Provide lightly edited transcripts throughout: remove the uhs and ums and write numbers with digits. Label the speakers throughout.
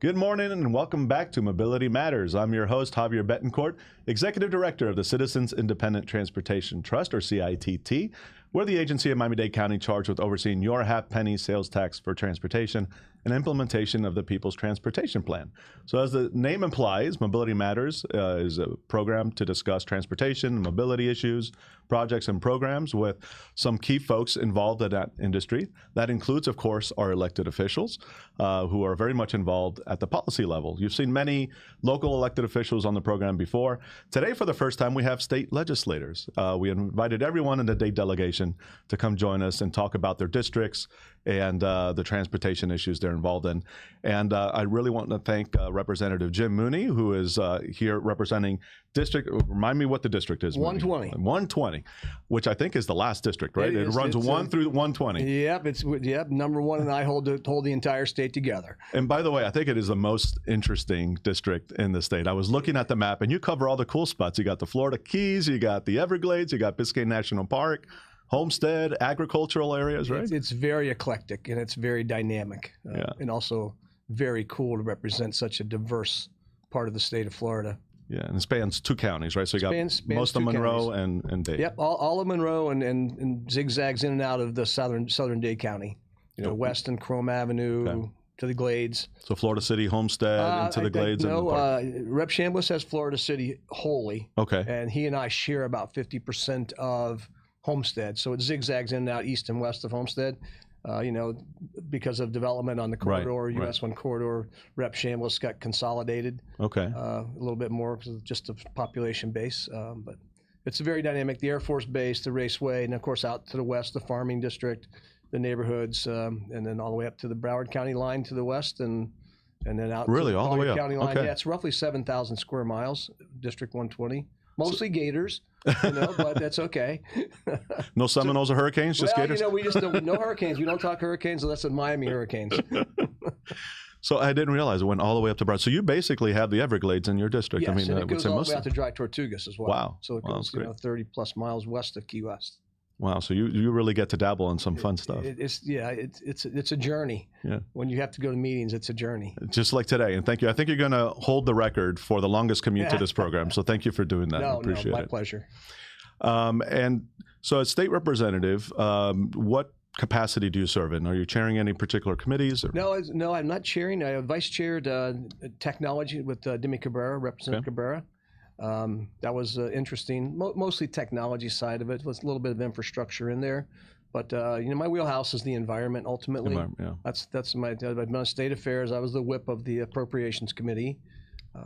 Speaker 1: Good morning and welcome back to Mobility Matters. I'm your host, Javier Betancourt, Executive Director of the Citizens Independent Transportation Trust, or CITT. We're the agency in Miami-Dade County charged with overseeing your half-penny sales tax for transportation and implementation of the People's Transportation Plan. So as the name implies, Mobility Matters is a program to discuss transportation and mobility issues, projects, and programs with some key folks involved in that industry. That includes, of course, our elected officials who are very much involved at the policy level. You've seen many local elected officials on the program before. Today, for the first time, we have state legislators. We invited everyone in the Dade delegation to come join us and talk about their districts and the transportation issues they're involved in. And I really want to thank Representative Jim Mooney, who is here representing district. Remind me what the district is.
Speaker 2: 120.
Speaker 1: 120, which I think is the last district, right? It runs 1 through 120.
Speaker 2: Yep, number one, and I hold the entire state together.
Speaker 1: And by the way, I think it is the most interesting district in the state. I was looking at the map, and you cover all the cool spots. You got the Florida Keys, you got the Everglades, you got Biscayne National Park, Homestead, agricultural areas, right?
Speaker 2: It's very eclectic and it's very dynamic, and also very cool to represent such a diverse part of the state of Florida.
Speaker 1: Yeah, and it spans 2 counties, right? So you got most of Monroe and Dade.
Speaker 2: Yep, all of Monroe and zigzags in and out of the southern Dade County. You know, west and Chrome Avenue to the Glades.
Speaker 1: So Florida City, Homestead, into the Glades.
Speaker 2: No, Rep. Chambliss has Florida City wholly.
Speaker 1: Okay.
Speaker 2: And he and I share about 50% of Homestead. So it zigzags in and out east and west of Homestead. You know, because of development on the corridor, US 1 corridor, Rep. Chambliss got consolidated.
Speaker 1: Okay.
Speaker 2: A little bit more because of just the population base. But it's very dynamic. The Air Force Base, the Raceway, and of course out to the west, the Farming District, the neighborhoods, and then all the way up to the Broward County line to the west, and then out
Speaker 1: really
Speaker 2: to the
Speaker 1: all the way up.
Speaker 2: County line.
Speaker 1: Okay.
Speaker 2: Yeah, it's roughly 7,000 square miles, District 120. Mostly gators, you know, but that's okay.
Speaker 1: No Seminoles or hurricanes, just gators?
Speaker 2: You know, we just don't, no hurricanes. We don't talk hurricanes unless it's Miami hurricanes.
Speaker 1: So I didn't realize it went all the way up to Broward. So you basically have the Everglades in your district.
Speaker 2: Yes,
Speaker 1: I mean,
Speaker 2: and it goes all the way out to Dry Tortugas as well.
Speaker 1: Wow.
Speaker 2: So it goes 30 plus miles west of Key West.
Speaker 1: Wow, so you really get to dabble in some fun stuff.
Speaker 2: It's a journey. Yeah. When you have to go to meetings, it's a journey.
Speaker 1: Just like today, and thank you. I think you're going to hold the record for the longest commute to this program. So thank you for doing that. I appreciate it.
Speaker 2: My pleasure.
Speaker 1: And so, as state representative, what capacity do you serve in? Are you chairing any particular committees? Or?
Speaker 2: No, I'm not chairing. I vice chaired technology with Demi Cabrera, Representative Cabrera. That was interesting. Mostly technology side of it. With a little bit of infrastructure in there, but you know, my wheelhouse is the environment. Ultimately, that's my. I've been on state affairs. I was the whip of the Appropriations Committee,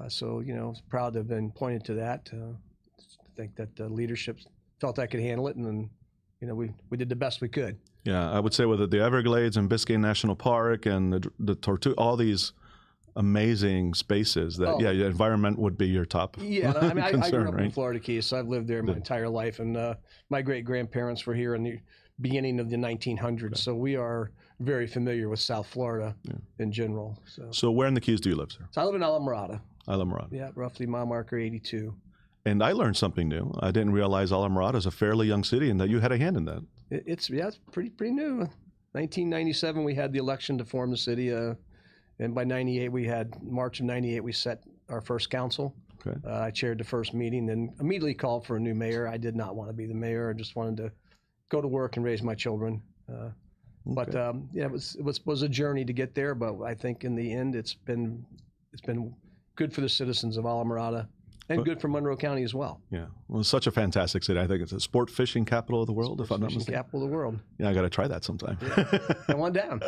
Speaker 2: so you know, proud to have been pointed to that. I think that leadership felt I could handle it, and then you know, we did the best we could.
Speaker 1: Yeah, I would say with the Everglades and Biscayne National Park and the Tortuga, all these amazing spaces that your environment would be your top
Speaker 2: concern, I grew up
Speaker 1: right?
Speaker 2: in Florida Keys, so I've lived there my entire life, and my great grandparents were here in the beginning of the 1900s, so we are very familiar with South Florida in general.
Speaker 1: So where in the Keys do you live, sir?
Speaker 2: So I live in Alamorada.
Speaker 1: Yeah,
Speaker 2: roughly mile marker 82.
Speaker 1: And I learned something new. I didn't realize Alamorada is a fairly young city and that you had a hand in that.
Speaker 2: It's pretty new. 1997 we had the election to form the city, and by March of 98, we set our first council. Okay. I chaired the first meeting and immediately called for a new mayor. I did not want to be the mayor. I just wanted to go to work and raise my children. But it was a journey to get there. But I think in the end, it's been good for the citizens of Alamorada and good for Monroe County as well.
Speaker 1: Yeah, well, it's such a fantastic city. I think it's a sport fishing capital of the world, if I'm not mistaken.
Speaker 2: Capital of the world.
Speaker 1: Yeah, I got to try that sometime.
Speaker 2: Come on down.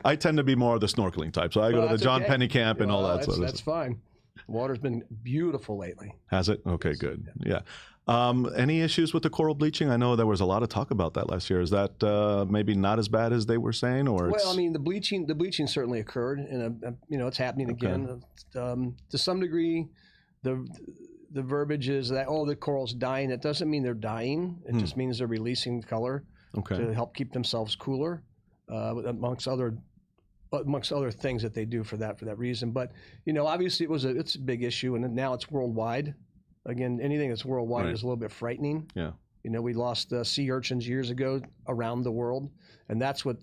Speaker 1: I tend to be more of the snorkeling type, so I go to the John Penny Camp and all that sort of stuff.
Speaker 2: That's fine. The water's been beautiful lately.
Speaker 1: Has it? Okay, good. Yeah. Any issues with the coral bleaching? I know there was a lot of talk about that last year. Is that maybe not as bad as they were saying, or?
Speaker 2: Well, I mean, the bleaching certainly occurred, and you know, it's happening again. To some degree, the verbiage is that the coral's dying. It doesn't mean they're dying. It just means they're releasing color to help keep themselves cooler, amongst other things that they do for that reason. But you know, obviously it's a big issue, and now it's worldwide. Again, anything that's worldwide is a little bit frightening. Yeah. You know, we lost sea urchins years ago around the world, and that's what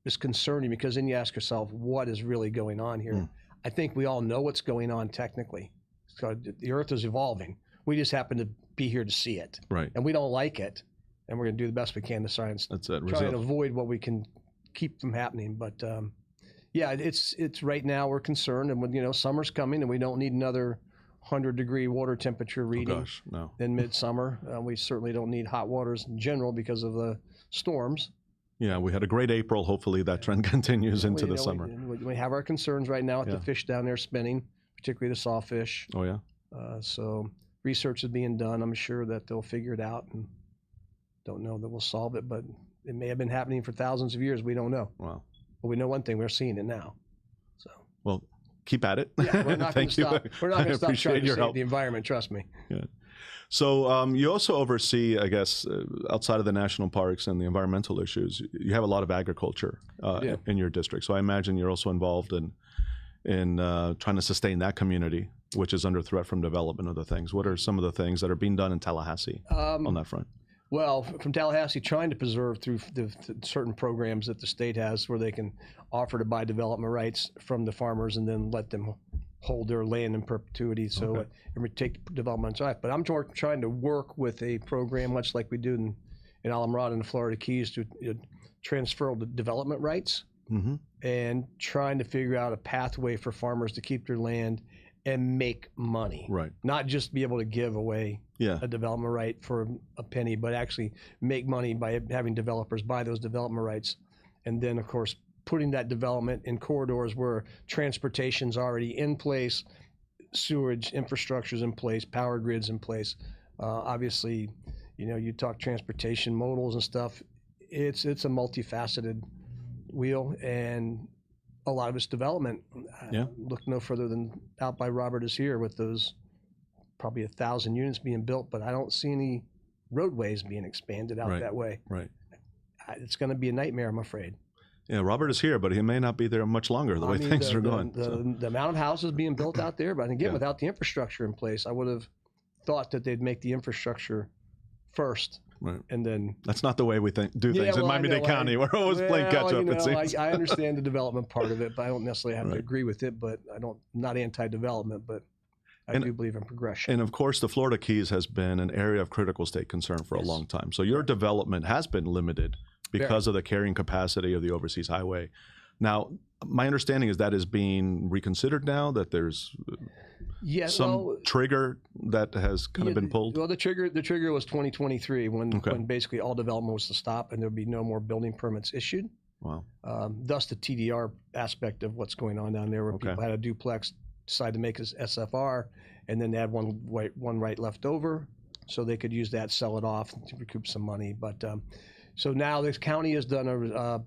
Speaker 2: is concerning, because then you ask yourself, what is really going on here? I think we all know what's going on technically. So the Earth is evolving. We just happen to be here to see it.
Speaker 1: Right.
Speaker 2: And we don't like it. And we're going to do the best we can to try and avoid what we can keep from happening. But yeah, it's right now we're concerned, and when summer's coming, and we don't need another 100-degree water temperature reading in midsummer. We certainly don't need hot waters in general because of the storms.
Speaker 1: Yeah, we had a great April. Hopefully that trend continues into the summer.
Speaker 2: We have our concerns right now with the fish down there spinning, particularly the sawfish.
Speaker 1: Oh, yeah?
Speaker 2: So research is being done. I'm sure that they'll figure it out, and don't know that we'll solve it, but it may have been happening for thousands of years. We don't know.
Speaker 1: Wow.
Speaker 2: But we know one thing, we're seeing it now. So.
Speaker 1: Well, keep at it.
Speaker 2: Yeah, we're not going to stop. We're not going to stop trying to save the environment. Trust me.
Speaker 1: Yeah. So you also oversee, I guess, outside of the national parks and the environmental issues, you have a lot of agriculture in your district. So I imagine you're also involved in trying to sustain that community, which is under threat from development of the things. What are some of the things that are being done in Tallahassee on that front?
Speaker 2: Well, from Tallahassee, trying to preserve through the certain programs that the state has where they can offer to buy development rights from the farmers and then let them hold their land in perpetuity, so and take development rights. But I'm trying to work with a program much like we do in Alamorada and the Florida Keys to transfer the development rights and trying to figure out a pathway for farmers to keep their land and make money. Right. Not just be able to give away a development right for a penny, but actually make money by having developers buy those development rights. And then, of course, putting that development in corridors where transportation's already in place, sewage infrastructure's in place, power grid's in place. Obviously, you talk transportation, modals and stuff. It's a multifaceted wheel, and a lot of its development. Look no further than out by Robert is here with those probably 1,000 units being built, but I don't see any roadways being expanded out that way. Right. It's going to be a nightmare, I'm afraid.
Speaker 1: Yeah, Robert is here, but he may not be there much longer the way things are going.
Speaker 2: The amount of houses being built out there, but again, without the infrastructure in place, I would have thought that they'd make the infrastructure first. Right. And then
Speaker 1: that's not the way we do things in Miami-Dade County. We're always playing catch up, it seems.
Speaker 2: I understand the development part of it, but I don't necessarily have to agree with it. But I'm not anti-development, but I do believe in progression.
Speaker 1: And of course, the Florida Keys has been an area of critical state concern for a long time. So your development has been limited because of the carrying capacity of the overseas highway. Now, my understanding is that is being reconsidered now, that there's some trigger that has kind of been pulled.
Speaker 2: Well, the trigger was 2023 when basically all development was to stop and there'd be no more building permits issued.
Speaker 1: Wow.
Speaker 2: Thus the TDR aspect of what's going on down there, where people had a duplex, decide to make it SFR, and then they had one right left over, so they could use that, sell it off to recoup some money. But so now this county has done a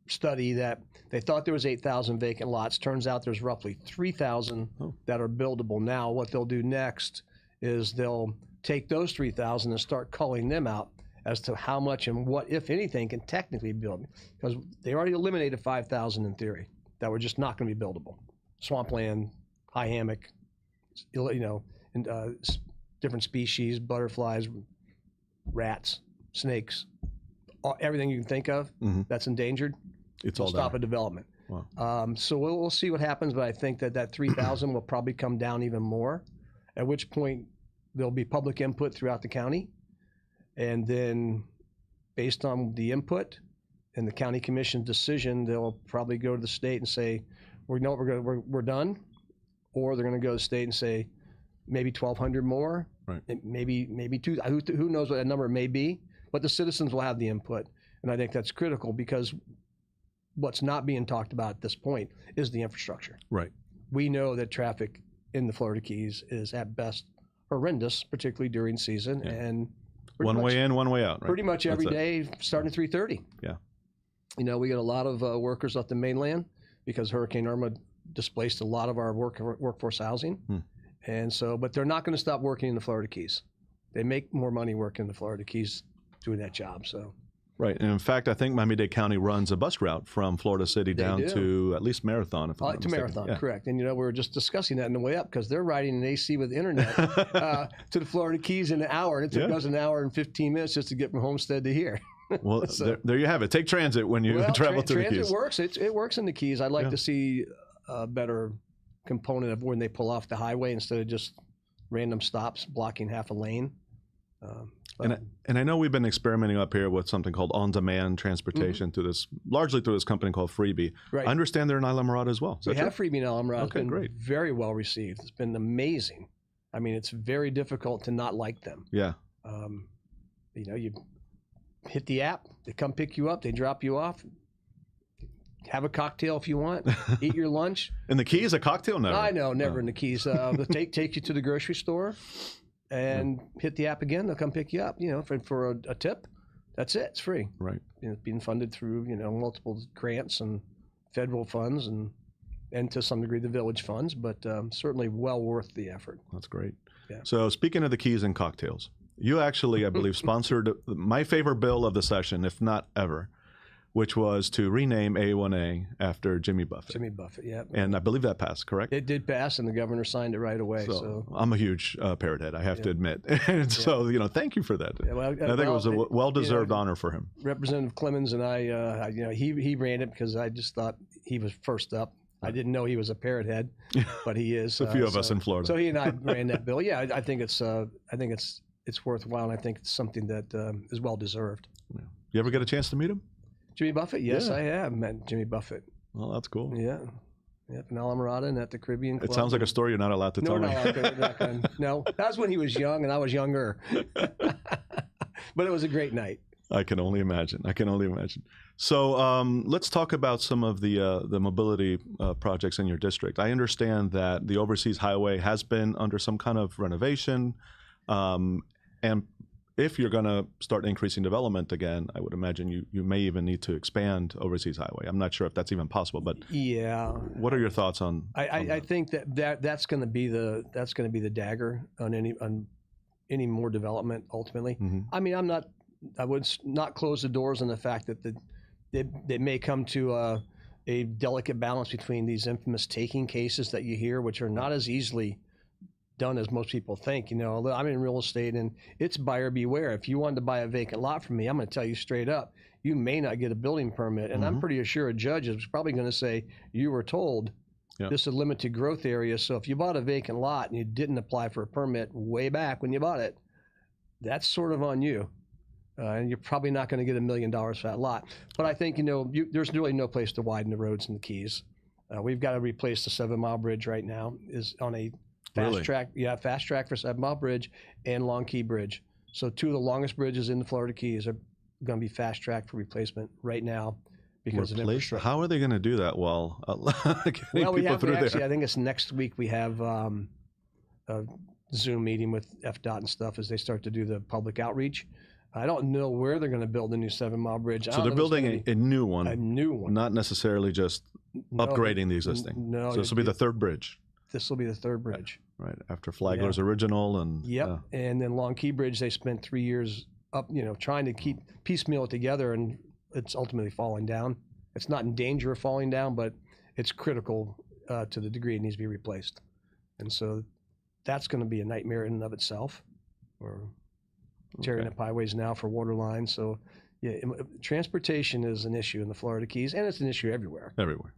Speaker 2: study that they thought there was 8,000 vacant lots. Turns out there's roughly 3,000 that are buildable. Now what they'll do next is they'll take those 3,000 and start culling them out as to how much and what, if anything, can technically be built. Because they already eliminated 5,000 in theory that were just not going to be buildable. Swampland, high hammock, and different species, butterflies, rats, snakes, everything you can think of that's endangered.
Speaker 1: It's all
Speaker 2: stop a development. Wow. So we'll see what happens, but I think that 3,000 will probably come down even more, at which point there'll be public input throughout the county. And then based on the input and the county commission's decision, they'll probably go to the state and say, we're done. Or they're going to go to the state and say, maybe 1,200 more, maybe 2,000. Who knows what that number may be, but the citizens will have the input. And I think that's critical, because what's not being talked about at this point is the infrastructure.
Speaker 1: Right.
Speaker 2: We know that traffic in the Florida Keys is at best horrendous, particularly during season. And
Speaker 1: one way in, one way out. Right?
Speaker 2: Pretty much every day, starting at 3:30.
Speaker 1: Yeah.
Speaker 2: We get a lot of workers off the mainland because Hurricane Irma displaced a lot of our workforce housing. And so, but they're not going to stop working in the Florida Keys. They make more money working in the Florida Keys doing that job. So.
Speaker 1: Right. And in fact, I think Miami-Dade County runs a bus route from Florida City down to at least Marathon. If I'm not mistaken.
Speaker 2: Marathon, correct. And, we were just discussing that on the way up, because they're riding an AC with internet to the Florida Keys in an hour. And it took us an hour and 15 minutes just to get from Homestead to here.
Speaker 1: Well,
Speaker 2: So-
Speaker 1: there you have it. Take transit when you travel to the
Speaker 2: transit
Speaker 1: Keys.
Speaker 2: works. It works in the Keys. I'd like
Speaker 1: Yeah.
Speaker 2: to see a better component of when they pull off the highway instead of just random stops blocking half a lane.
Speaker 1: And I know we've been experimenting up here with something called on-demand transportation largely through this company called Freebie.
Speaker 2: Right.
Speaker 1: I understand they're in Islamorada as well. Is
Speaker 2: We
Speaker 1: that
Speaker 2: have
Speaker 1: true?
Speaker 2: Freebie in Alamorada. It's
Speaker 1: Okay,
Speaker 2: been
Speaker 1: great.
Speaker 2: very well received. It's been amazing. I mean, it's very difficult to not like them.
Speaker 1: Yeah.
Speaker 2: You hit the app, they come pick you up, they drop you off. Have a cocktail if you want. Eat your lunch.
Speaker 1: In the Keys, a cocktail? Never.
Speaker 2: I know, never in the Keys. They'll take you to the grocery store and hit the app again. They'll come pick you up. For a tip. That's it. It's free.
Speaker 1: Right.
Speaker 2: It's being funded through multiple grants and federal funds and to some degree the village funds, but certainly well worth the effort.
Speaker 1: That's great.
Speaker 2: Yeah.
Speaker 1: So speaking of the Keys and cocktails, you actually, I believe, sponsored my favorite bill of the session, if not ever, which was to rename A1A after Jimmy Buffett.
Speaker 2: Jimmy Buffett, yeah.
Speaker 1: And I believe that passed, correct?
Speaker 2: It did pass, and the governor signed it right away. So
Speaker 1: I'm a huge parrot head, I have to admit. And so, thank you for that.
Speaker 2: Yeah, well,
Speaker 1: I think it was a well-deserved honor for him.
Speaker 2: Representative Clemens and I, he ran it because I just thought he was first up. I didn't know he was a parrot head, but he is.
Speaker 1: A few of us in Florida.
Speaker 2: So he and I ran that bill. Yeah, I think it's worthwhile, and I think it's something that is well deserved.
Speaker 1: Yeah. You ever get a chance to meet him?
Speaker 2: Jimmy Buffett? Yes,
Speaker 1: Yeah.
Speaker 2: I have met Jimmy Buffett.
Speaker 1: Well, that's cool.
Speaker 2: Yeah. Yep, in Alamorada and at the Caribbean Club.
Speaker 1: It sounds like a story you're not allowed to tell me.
Speaker 2: No, that was when he was young and I was younger. But it was a great night.
Speaker 1: I can only imagine. So let's talk about some of the mobility projects in your district. I understand that the Overseas Highway has been under some kind of renovation. And if you're going to start increasing development again, I would imagine you may even need to expand Overseas Highway. I'm not sure if that's even possible, but
Speaker 2: yeah.
Speaker 1: What are your thoughts on?
Speaker 2: I think that's going to be the dagger on any more development ultimately.
Speaker 1: Mm-hmm.
Speaker 2: I mean, I would not close the doors on the fact that they may come to a delicate balance between these infamous taking cases that you hear, which are not as easily done as most people think. I'm in real estate and it's buyer beware. If you wanted to buy a vacant lot from me, I'm going to tell you straight up, you may not get a building permit. And I'm pretty sure a judge is probably going to say, you were told this is a limited growth area. So if you bought a vacant lot and you didn't apply for a permit way back when you bought it, that's sort of on you. And you're probably not going to get $1 million for that lot. But I think, there's really no place to widen the roads in the Keys. We've got to replace the 7 Mile Bridge right now, is on a fast track for 7 Mile Bridge and Long Key Bridge. So 2 of the longest bridges in the Florida Keys are going to be fast tracked for replacement right now because of infrastructure.
Speaker 1: How are they going to do that?
Speaker 2: We have actually, I think it's next week we have a Zoom meeting with FDOT and stuff as they start to do the public outreach. I don't know where they're going to build a new 7 Mile Bridge.
Speaker 1: So they're building a new one.
Speaker 2: A new one.
Speaker 1: Not necessarily just upgrading the existing.
Speaker 2: No.
Speaker 1: So this will be the 3rd bridge.
Speaker 2: This will be the 3rd bridge.
Speaker 1: Right, after Flagler's original and...
Speaker 2: Yep, and then Long Key Bridge, they spent 3 years up, trying to keep piecemeal it together, and it's ultimately falling down. It's not in danger of falling down, but it's critical to the degree it needs to be replaced. And so that's going to be a nightmare in and of itself. We're tearing up highways now for water lines. So yeah, transportation is an issue in the Florida Keys, and it's an issue everywhere.
Speaker 1: Everywhere.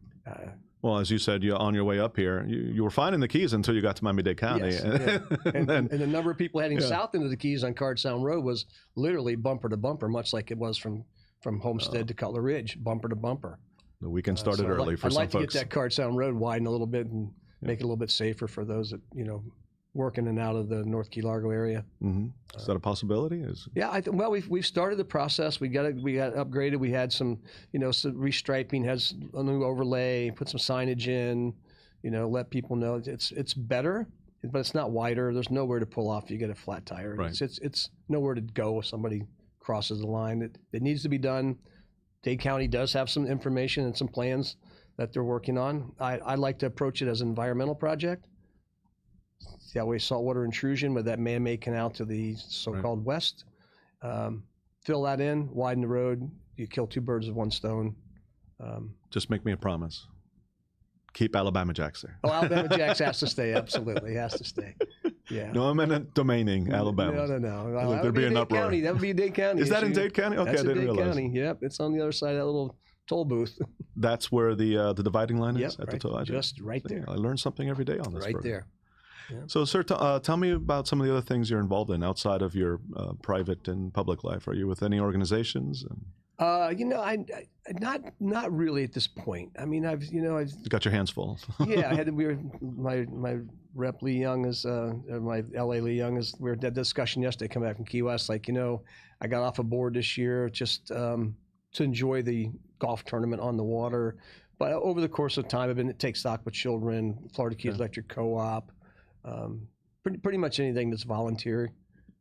Speaker 1: Well, as you said, on your way up here, you were fine in the Keys until you got to Miami-Dade County.
Speaker 2: Yes, and the number of people heading south into the Keys on Card Sound Road was literally bumper to bumper, much like it was from Homestead to Cutler Ridge, bumper to bumper.
Speaker 1: The weekend started early for some folks.
Speaker 2: I'd like to get that Card Sound Road widened a little bit and make it a little bit safer for those that, work in and out of the North Key Largo area.
Speaker 1: Mm-hmm. Is that a possibility?
Speaker 2: We've started the process. We got upgraded. We had some, some restriping, has a new overlay, put some signage in, let people know it's better, but it's not wider. There's nowhere to pull off if you get a flat tire.
Speaker 1: Right.
Speaker 2: It's nowhere to go if somebody crosses the line. It needs to be done. Dade County does have some information and some plans that they're working on. I like to approach it as an environmental project. That way, saltwater intrusion with that man-made canal to the so-called west. Fill that in, widen the road. You kill 2 birds with 1 stone.
Speaker 1: Just make me a promise. Keep Alabama Jacks there.
Speaker 2: Oh, Alabama Jacks has to stay. Absolutely, has to stay. Yeah.
Speaker 1: No eminent domaining, Alabama.
Speaker 2: No.
Speaker 1: Like there'd be an uproar.
Speaker 2: County. That would be Dade County.
Speaker 1: Is that in Dade County? Okay,
Speaker 2: That's
Speaker 1: I didn't
Speaker 2: Dade
Speaker 1: realize.
Speaker 2: County. Yep, it's on the other side of that little toll booth.
Speaker 1: That's where the dividing line is?
Speaker 2: Yep,
Speaker 1: At the toll.
Speaker 2: just right there.
Speaker 1: I learn something every day on this
Speaker 2: Right
Speaker 1: program.
Speaker 2: there. Yeah.
Speaker 1: So, sir, tell me about some of the other things you're involved in outside of your private and public life. Are you with any organizations?
Speaker 2: I not really at this point. I mean, I've
Speaker 1: You got your hands full.
Speaker 2: yeah, I had my rep Lee Young is my LA Lee Young is we had that discussion yesterday coming back from Key West. Like, I got off a board this year just to enjoy the golf tournament on the water. But over the course of time, I've been at Take Stock with Children, Florida Keys Electric Co-op, pretty much anything that's volunteer.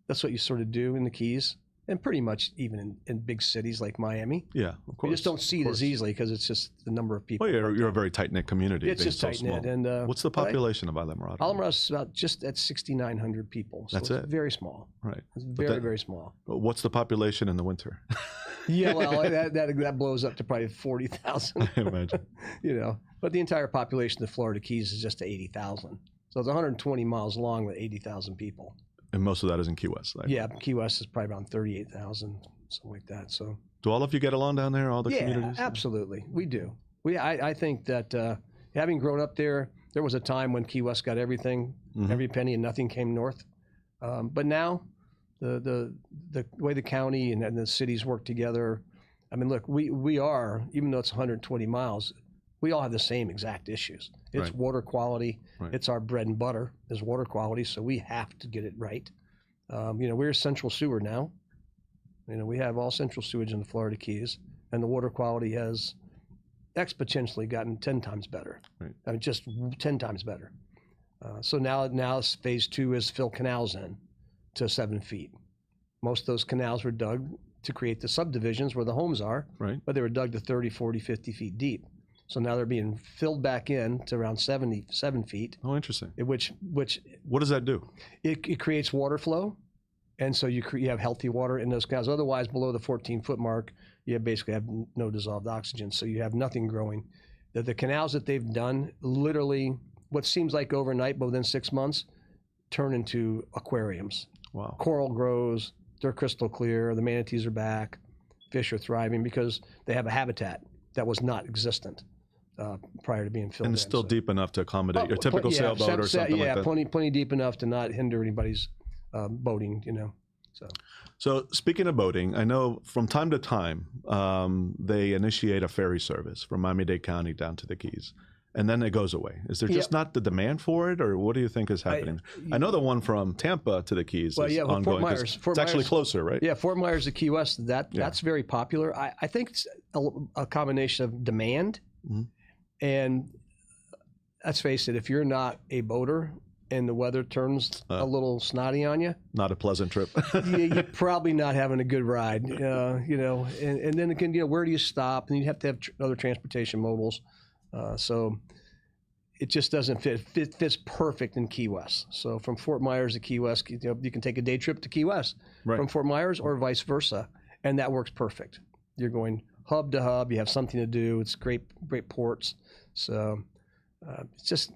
Speaker 2: That's what you sort of do in the Keys. And pretty much even in big cities like Miami.
Speaker 1: Yeah, of course.
Speaker 2: You just don't see it as easily because it's just the number of people.
Speaker 1: Well, you're a very tight-knit community.
Speaker 2: It's just tight-knit. And
Speaker 1: what's the population of Islamorada?
Speaker 2: Alamora's about just at 6,900 people. So
Speaker 1: That's
Speaker 2: it's
Speaker 1: it?
Speaker 2: very small.
Speaker 1: Right.
Speaker 2: It's very small.
Speaker 1: What's the population in the winter?
Speaker 2: Yeah, well, that blows up to probably 40,000.
Speaker 1: I imagine.
Speaker 2: But the entire population of the Florida Keys is just 80,000. So it's 120 miles long with 80,000 people.
Speaker 1: And most of that is in Key West. Right?
Speaker 2: Yeah, Key West is probably around 38,000, something like that. So.
Speaker 1: Do all of you get along down there, all the communities?
Speaker 2: Yeah, absolutely. We do. I think that having grown up there was a time when Key West got everything, every penny, and nothing came north. But now, the way the county and the cities work together, I mean, look, we are, even though it's 120 miles, we all have the same exact issues. It's water quality. Right. It's our bread and butter is water quality, so we have to get it right. We're central sewer now. We have all central sewage in the Florida Keys, and the water quality has exponentially gotten 10 times better. Right. I mean, just 10 times better. So now phase 2 is fill canals in to 7 feet. Most of those canals were dug to create the subdivisions where the homes are, but they were dug to 30, 40, 50 feet deep. So now they're being filled back in to around 77 feet.
Speaker 1: Oh, interesting.
Speaker 2: Which
Speaker 1: what does that do?
Speaker 2: It creates water flow, and so you have healthy water in those canals. Otherwise, below the 14-foot mark, you basically have no dissolved oxygen, so you have nothing growing. The canals that they've done, literally, what seems like overnight, but within 6 months, turn into aquariums.
Speaker 1: Wow.
Speaker 2: Coral grows. They're crystal clear. The manatees are back. Fish are thriving because they have a habitat that was not existent. Prior to being filled in.
Speaker 1: And it's still deep enough to accommodate your typical sailboat or something like that?
Speaker 2: Yeah, plenty deep enough to not hinder anybody's boating,
Speaker 1: So speaking of boating, I know from time to time they initiate a ferry service from Miami-Dade County down to the Keys, and then it goes away. Is there just not the demand for it, or what do you think is happening? I know the one from Tampa to the Keys is ongoing.
Speaker 2: Fort Myers.
Speaker 1: It's actually closer, right?
Speaker 2: Yeah, Fort Myers to Key West, that's very popular. I think it's a combination of demand. Mm-hmm. And let's face it, if you're not a boater and the weather turns a little snotty on you,
Speaker 1: not a pleasant trip.
Speaker 2: You're probably not having a good ride, And then again, where do you stop? And you have to have other transportation mobiles. So it just doesn't fit. It fits perfect in Key West. So from Fort Myers to Key West, you can take a day trip to Key West from Fort Myers or vice versa, and that works perfect. You're going hub to hub. You have something to do. It's great ports. So it's just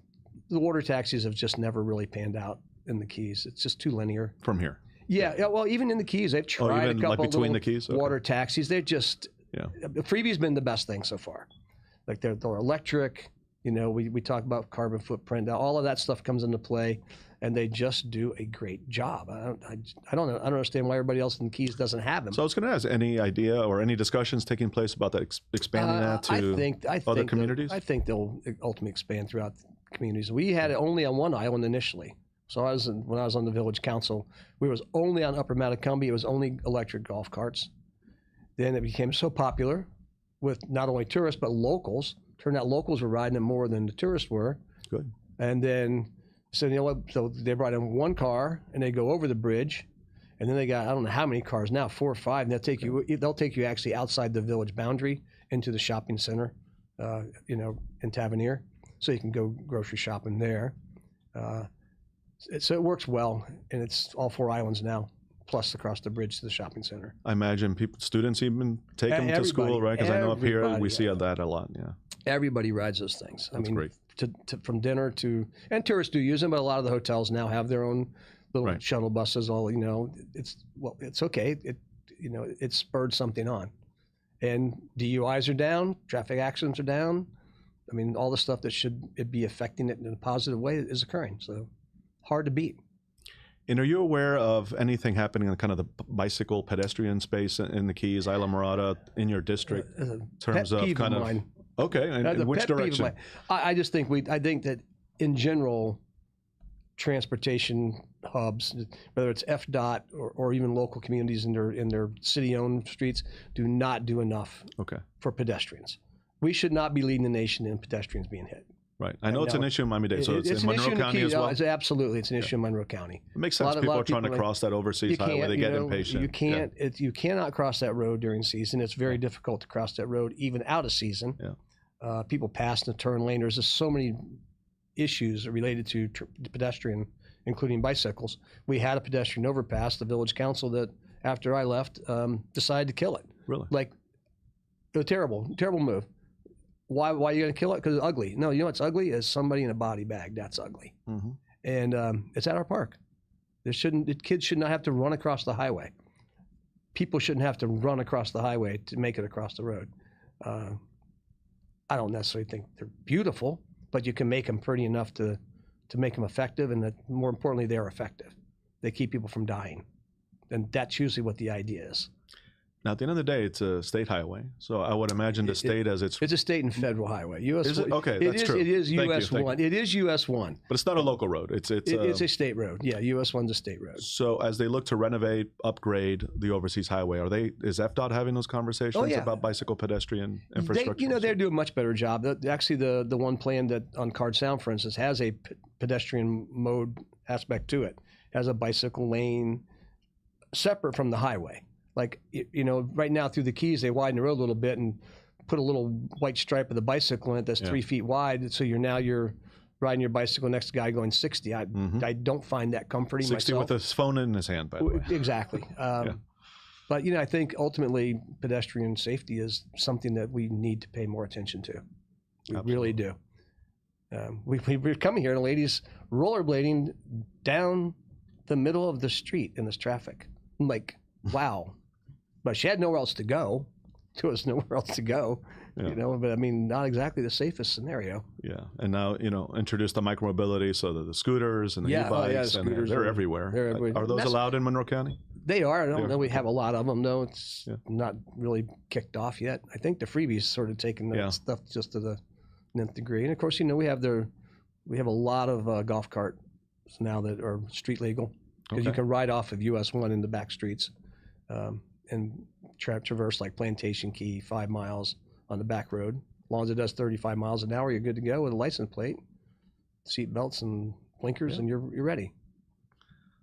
Speaker 2: the water taxis have just never really panned out in the Keys. It's just too linear.
Speaker 1: From here?
Speaker 2: Yeah. Well, even in the Keys, they've tried a couple
Speaker 1: between the Keys?
Speaker 2: Water taxis. They're just Freebie's been the best thing so far. Like they're electric. We talk about carbon footprint. All of that stuff comes into play, and they just do a great job. I don't understand why everybody else in the Keys doesn't have them.
Speaker 1: So I was going to ask, any idea or any discussions taking place about that expanding that to other communities?
Speaker 2: I think they'll ultimately expand throughout the communities. We had it only on one island initially. So when I was on the village council, we was only on Upper Matacumbe. It was only electric golf carts. Then it became so popular with not only tourists but locals. Turned out locals were riding them more than the tourists were.
Speaker 1: Good.
Speaker 2: And then, so you know what? So they brought in one car and they go over the bridge, and then they got I don't know how many cars now, 4 or 5. And they'll take you actually outside the village boundary into the shopping center, in Tavernier, so you can go grocery shopping there. So it works well, and it's all 4 islands now, plus across the bridge to the shopping center.
Speaker 1: I imagine students even take them to school, right? Because I know up here we see that a lot. Yeah.
Speaker 2: Everybody rides those things.
Speaker 1: That's great.
Speaker 2: From dinner to, and tourists do use them, but a lot of the hotels now have their own little shuttle buses. It's okay. It spurred something on, and DUIs are down, traffic accidents are down. I mean, all the stuff that should be affecting it in a positive way is occurring. So hard to beat.
Speaker 1: And are you aware of anything happening in kind of the bicycle pedestrian space in the Keys, Isla Morada, in your district, in terms of kind of
Speaker 2: mine.
Speaker 1: Okay, and in which direction?
Speaker 2: I just think I think that in general, transportation hubs, whether it's FDOT or even local communities in their city-owned streets, do not do enough for pedestrians. We should not be leading the nation in pedestrians being hit.
Speaker 1: Right. I know it's an issue in Miami-Dade, so it's in Monroe County as well?
Speaker 2: Absolutely. It's an issue in Monroe County.
Speaker 1: It makes sense. People are trying to cross that overseas highway. They get impatient.
Speaker 2: You cannot cross that road during season. It's very difficult to cross that road even out of season. Yeah. People pass in the turn lane. There's just so many issues related to pedestrian, including bicycles. We had a pedestrian overpass, the village council, that after I left decided to kill it.
Speaker 1: Really?
Speaker 2: Like, a terrible move. Why are you going to kill it? Because it's ugly. No, you know what's ugly is somebody in a body bag. That's ugly. Mm-hmm. And it's at our park. Kids should not have to run across the highway. People shouldn't have to run across the highway to make it across the road. I don't necessarily think they're beautiful, but you can make them pretty enough to make them effective, and that, more importantly, they're effective. They keep people from dying. And that's usually what the idea is.
Speaker 1: Now, at the end of the day, it's a state highway, so I would imagine the state as it's
Speaker 2: a state and federal highway.
Speaker 1: Is it? Okay, that's true.
Speaker 2: It is US 1. It is US 1.
Speaker 1: But it's not a local road. It's
Speaker 2: a state road. Yeah, US 1's a state road.
Speaker 1: So as they look to renovate, upgrade the overseas highway, is FDOT having those conversations about bicycle pedestrian infrastructure?
Speaker 2: They're doing a much better job. Actually, the one plan that on Card Sound, for instance, has a pedestrian mode aspect to it. It has a bicycle lane separate from the highway. Like, right now through the Keys, they widen the road a little bit and put a little white stripe of the bicycle in it that's 3 feet wide. So you're riding your bicycle next to a guy going 60. I don't find that comforting
Speaker 1: 60
Speaker 2: myself.
Speaker 1: with his phone in his hand, by the way.
Speaker 2: Exactly. But, I think ultimately pedestrian safety is something that we need to pay more attention to. We really do. We're coming here and a lady's rollerblading down the middle of the street in this traffic. I'm like, wow. But she had nowhere else to go. There was nowhere else to go, but I mean, not exactly the safest scenario. Yeah.
Speaker 1: And now, introduce the micromobility, so the scooters and the e-bikes, and they're everywhere.
Speaker 2: They're everywhere.
Speaker 1: Are those allowed in Monroe County?
Speaker 2: They are. I don't know. We have a lot of them, though. It's not really kicked off yet. I think the freebies sort of taking that stuff just to the nth degree. And of course, we have a lot of golf carts now that are street legal, because you can ride off of US 1 in the back streets. And traverse like Plantation Key, 5 miles on the back road. As long as it does 35 miles an hour, you're good to go with a license plate, seat belts and blinkers, and you're ready.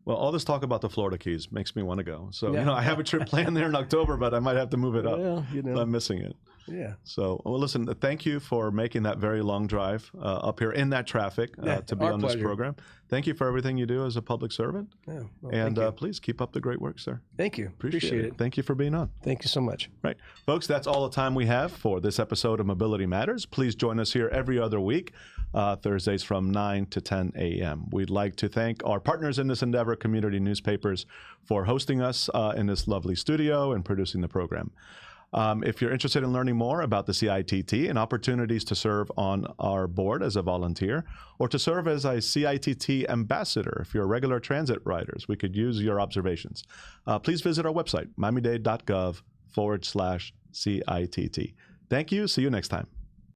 Speaker 1: Well, all this talk about the Florida Keys makes me want to go. So, I have a trip planned there in October, but I might have to move it up. I'm missing it.
Speaker 2: Yeah.
Speaker 1: So, listen, thank you for making that very long drive up here in that traffic to be on this program. Thank you for everything you do as a public servant. Yeah. Well, and please keep up the great work, sir.
Speaker 2: Thank you. Appreciate it.
Speaker 1: Thank you for being on.
Speaker 2: Thank you so much.
Speaker 1: Right. Folks, that's all the time we have for this episode of Mobility Matters. Please join us here every other week, Thursdays from 9 to 10 a.m. We'd like to thank our partners in this endeavor, community newspapers, for hosting us in this lovely studio and producing the program. If you're interested in learning more about the CITT and opportunities to serve on our board as a volunteer, or to serve as a CITT ambassador, if you're regular transit riders, we could use your observations. Please visit our website, miamidade.gov/CITT. Thank you. See you next time.